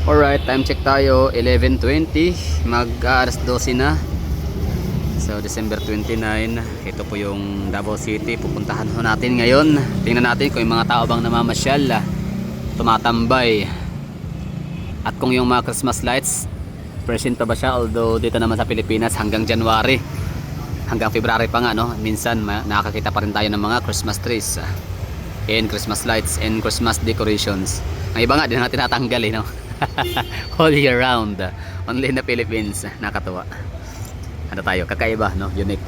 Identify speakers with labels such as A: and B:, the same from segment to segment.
A: Alright, time check tayo, 11:20, mag-alas 12 na. So December 29, ito po yung Davao City, pupuntahan ho natin ngayon. Tingnan natin kung yung mga tao bang namamasyal, tumatambay, at kung yung mga Christmas lights present pa ba siya. Although dito naman sa Pilipinas hanggang January, hanggang February pa nga, no? Minsan nakakita pa rin tayo ng mga Christmas trees and Christmas lights and Christmas decorations. Ang iba nga din natin natanggal, no? All year round, only in the Philippines. Nakatuwa. Ano tayo, kakaiba, no? Unique.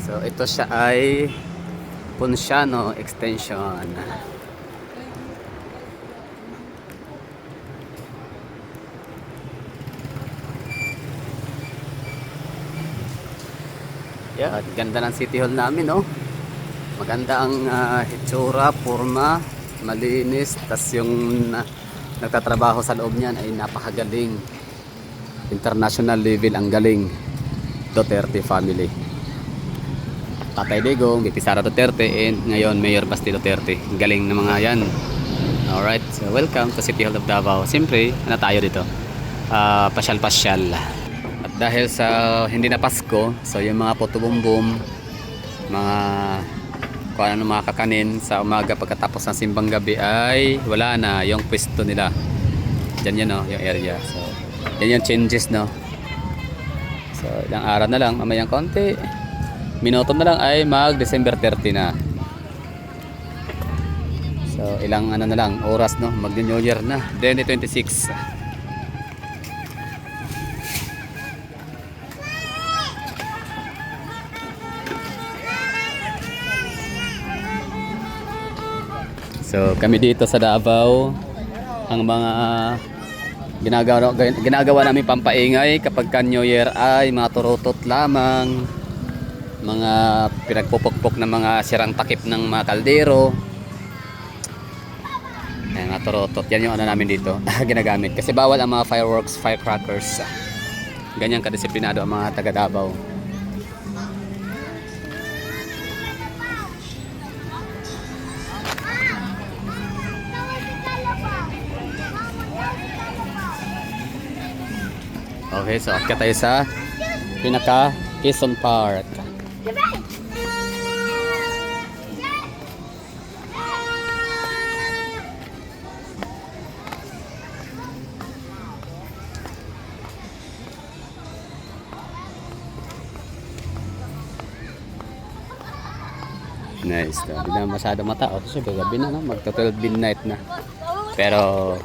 A: So ito siya ay Ponciano Extension. Yeah, ganda ng City Hall namin, no? Maganda ang itsura, forma, malinis. Tas yung nagtatrabaho sa loob niyan ay napakagaling. International level ang galing. Duterte family. Tatay Digong, VP Sara Duterte, and ngayon Mayor Basti Duterte. Galing ng mga yan. Alright, so welcome to City Hall of Davao. Siyempre, ano tayo dito? Pasyal-pasyal. At dahil sa hindi na Pasko, so yung mga putubumbum, mga kung ano mga kakanin sa umaga pagkatapos ng simbang gabi ay wala na yung pwesto nila. Diyan yan, no, yung area. So, yan yung changes, no. So, ilang araw na lang, mamayang konti. Minuto na lang ay mag December 30 na. So, ilang ano na lang, oras, no, mag New Year na. 2026. So kami dito sa Davao, ang mga ginagawa namin pampaingay kapag ka New Year ay mga turutot lamang, mga pinagpupukpok ng mga sirang takip ng mga kaldero. Ayan, mga turutot, yan yung ano namin dito ginagamit kasi bawal ang mga fireworks, firecrackers. Ganyan kadisiplinado ang mga taga Davao. Okay, so akyat tayo sa pinaka Quezon Park. Nice. Hindi na masyado matao kasi gabi na, no? Magto-12 midnight na. Pero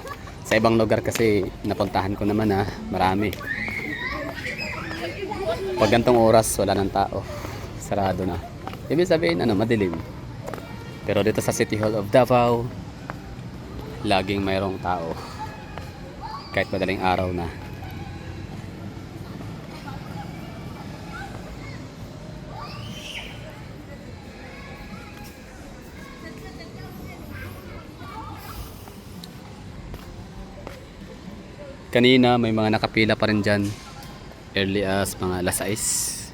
A: sa ibang lugar kasi napuntahan ko naman, marami. Pag gantong oras wala nang tao, sarado na. Ibig sabihin madilim. Pero dito sa City Hall of Davao laging mayroong tao kahit madaling araw na. Kanina may mga nakapila pa rin dyan, early as mga alas 6,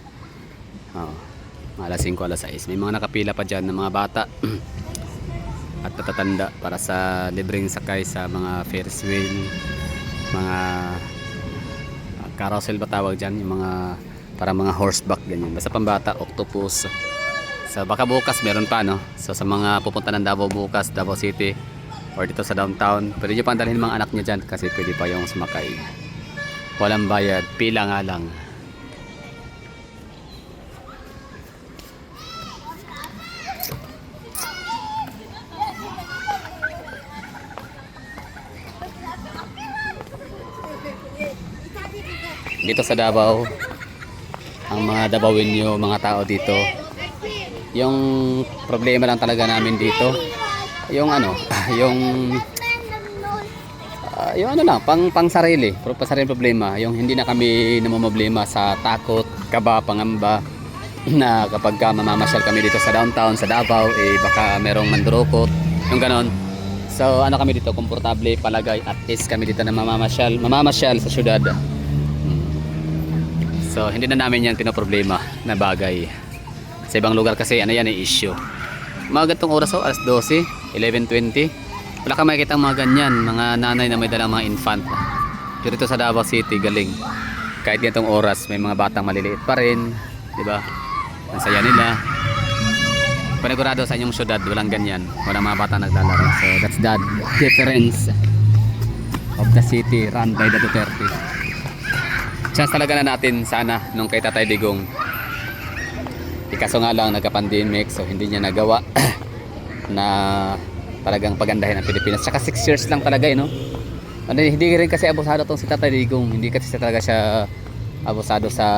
A: mga alas 5, alas 6. May mga nakapila pa dyan ng mga bata at natatanda para sa libreng sakay sa mga Ferris wheel, mga carousel ba tawag dyan, yung mga para mga horseback ganyan, basta pambata, octopus. So baka bukas meron pa, no? So sa mga pupunta ng Davao bukas, Davao City or dito sa downtown, pwede nyo pang dalhin mga anak nyo dyan kasi pwede pa yung sumakay. Walang bayad, pila nga lang. Dito sa Davao, ang mga Davaoenyo, mga tao dito, yung problema lang talaga namin dito, yung yung lang, pang sarili, pang sarili problema, yung hindi na kami namumblema sa takot, kaba, pangamba na kapag mamamasyal kami dito sa downtown, sa Davao, baka merong mandurukot, yung ganon. So ano kami dito, komportable, palagay, at least kami dito na mamamasyal sa syudad. So hindi na namin yan pinoproblema na bagay. Sa ibang lugar kasi ano yan ay issue. Mga gantong oras alas 12, 11:20. Wala ka makikita mga ganyan, mga nanay na may dalang mga infant. Pero dito sa Davao City galing. Kahit ganitong oras may mga batang maliliit pa rin, 'di ba? Ang saya nila. Panigurado sa inyong syudad walang ganyan. Walang mga batang naglalaro. So that's the difference of the city run by the Duterte. Chance talaga na natin sana nung kay Tatay Digong. Ikaso nga lang nagka-pandemic so hindi niya nagawa na talagang pagandahin ang Pilipinas. Saka 6 years lang talaga no. Hindi rin kasi abusado tong si Tatay Digong. Hindi kasi talaga siya abusado sa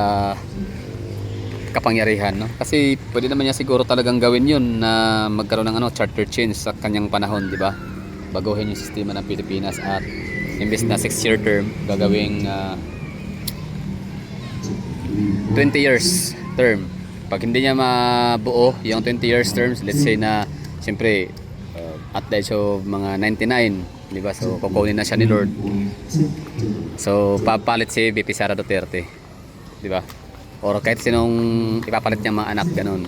A: kapangyarihan no. Kasi pwede naman niya siguro talagang gawin 'yun na magkaroon ng charter change sa kanyang panahon, 'di ba? Baguhin yung sistema ng Pilipinas at imbes na 6-year term gagawing 20 years term. Pag hindi niya mabuo yung 20 years terms, let's say na siyempre at the age of mga 99, di ba? So kukunin na siya ni Lord. So papalit si VP Sara Duterte, di ba? Or kahit sinong ipapalit niya mga anak ganun.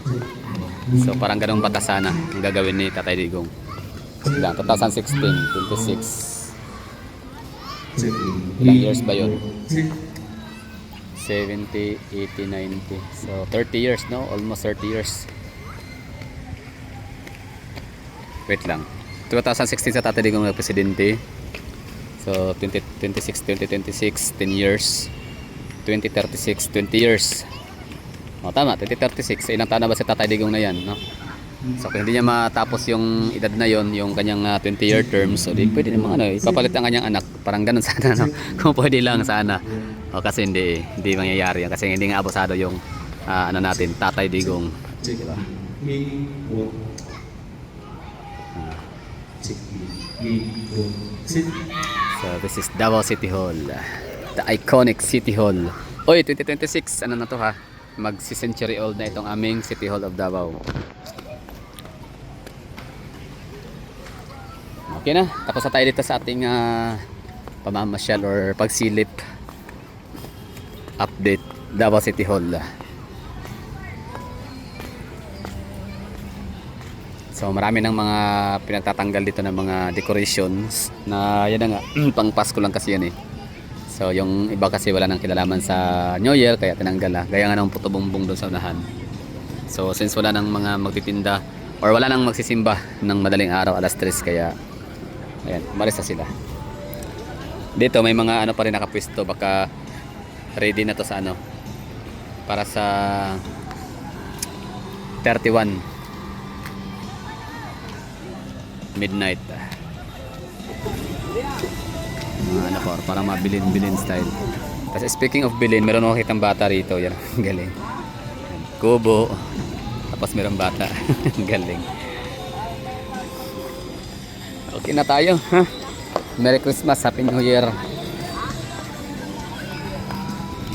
A: So parang ganung batas sana ang gagawin ni Tatay Digong. 2016, 26. Ilang years ba yun? 70, 80, 90. So 30 years no? Almost 30 years. Wait lang. 2016 sa Tatay Digong na presidente. So 2026, 10 years. 2036, 20 years. O tama, 2036. Ilang taon na ba si Tatay Digong na yan, no? So kung hindi niya matapos yung edad na yon, yung kanyang 20-year term, so di pwede namang ipapalit ang kanyang anak. Parang ganun sana, no? Kung pwede lang sana. O kasi hindi mangyayari yan. Kasi hindi nga abusado yung natin, Tatay Digong. Diba? So this is Davao City Hall, the iconic City Hall. Oy, 2026, ano na to ha? Magsi-century old na itong aming City Hall of Davao. Okay na, tapos na tayo dito sa ating pamamasyal or pagsilip update Davao City Hall. So marami ng mga pinagtatanggal dito ng mga decorations na yan na nga pang Pasko lang kasi yan eh. So yung iba kasi wala nang kilalaman sa New Year kaya tinanggal na. Gaya nga ng puto bumbong doon sa unahan. So since wala nang mga magtitinda or wala nang magsisimba ng madaling araw alas 3 kaya ayan, umalis na sila. Dito may mga pa rin nakapwesto, baka ready na to sa para sa 31 midnight. Parang mabilin style. Kasi speaking of bilin, meron ako kitang bata rito. Yan, galing. Kubo. Tapos meron bata. Galing. Okay na tayo. Merry Christmas, Happy New Year.